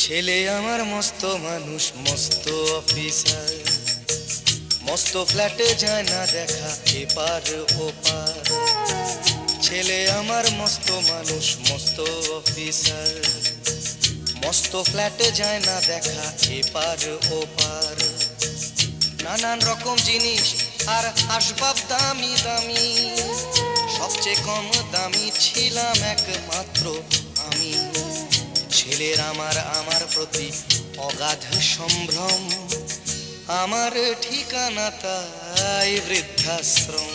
ছেলে আমার মস্ত মানুষ, মস্ত অফিসার, মস্ত ফ্ল্যাটে যায় না দেখা এপার ওপার। ছেলে আমার মস্ত মানুষ, মস্ত অফিসার, মস্ত ফ্ল্যাটে যায় না দেখা এপার ওপার। নানান রকম জিনিস আর আসবাব দামি দামি, সবচেয়ে কম দামি ছিলাম একমাত্র আমি। ছেলের আমার প্রতি অগাধ সম্ভ্রম, আমার ঠিকানা তাই বৃদ্ধাশ্রম।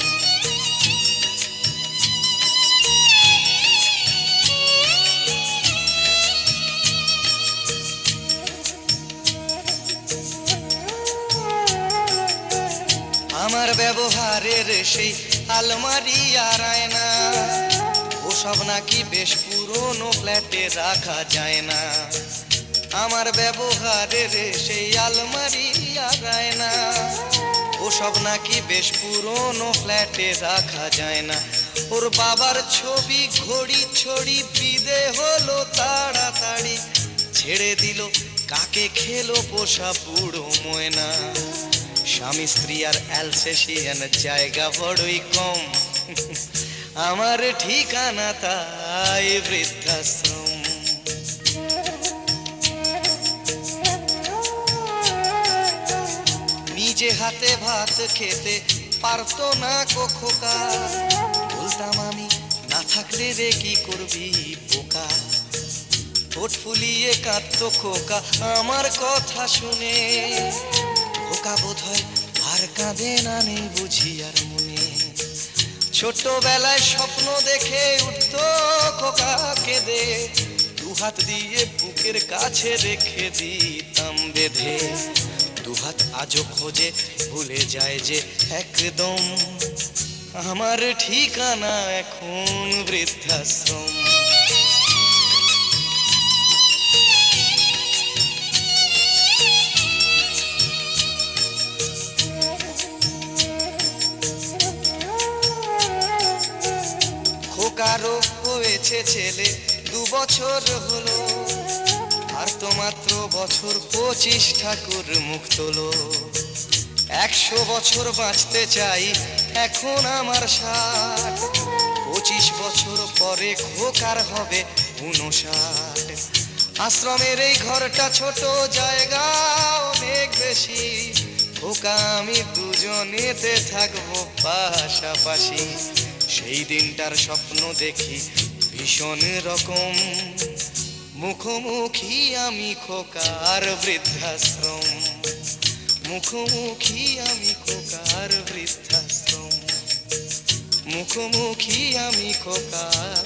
আমার ব্যবহারের সেই আলমারি আর আয়না, ওসব নাকি বেশ পুরনো ফ্ল্যাটে রাখা যায় না। আমার ব্যবহারের সেই আলমারি আর আয়না, ওসব নাকি বেশ পুরনো ফ্ল্যাটে রাখা যায় না। ওর বাবার ছবি ঘড়ি ছড়ি বিদে হলো তাড়াতাড়ি, ছেড়ে দিল কাকে খেলো পোষা বুড়ো ময়না। স্বামী স্ত্রী আর অ্যালসেশিয়ান জায়গা বড়ই কম, আমার ঠিকানা তাই বৃদ্ধাশ্রম। নিজে হাতে ভাত খেতে পারতো না খোকা, বলতাম আমি না থাকলে রে কি করবি বোকা। ঠোঁট ফুলিয়ে কাঁদতো খোকা আমার কথা শুনে, খোকা বোধহয় আর কাঁদে না, নেই বুঝি আর মনে। ছোটবেলায় স্বপ্ন দেখে উঠতো খোকা কেঁদে, দুহাত দিয়ে বুকের কাছে রেখে দিতাম বেঁধে। দুহাত আজও খোঁজে ভুলে যায় যে একদম, আমার ঠিকানা এখন বৃদ্ধাশ্রম। খোকারও হয়েছে ছেলে 2 বছর হলো, আর তো মাত্র বছর 25 ঠাকুর মুখ তোলো। 100 বছর বাঁচতে চাই এখন আমার 60, 25 বছর পরে খোকার হবে 59। আশ্রমের এই ঘরটা ছোট, জায়গা অনেক বেশি, খোকা আমি দুজনেতে থাকবো পাশাপাশি। সেই দিনটার স্বপ্ন দেখি ভীষণ রকম, মুখোমুখি আমি খোকার বৃদ্ধাশ্রম, মুখোমুখি আমি খোকার বৃদ্ধাশ্রম, মুখোমুখি আমি খোকার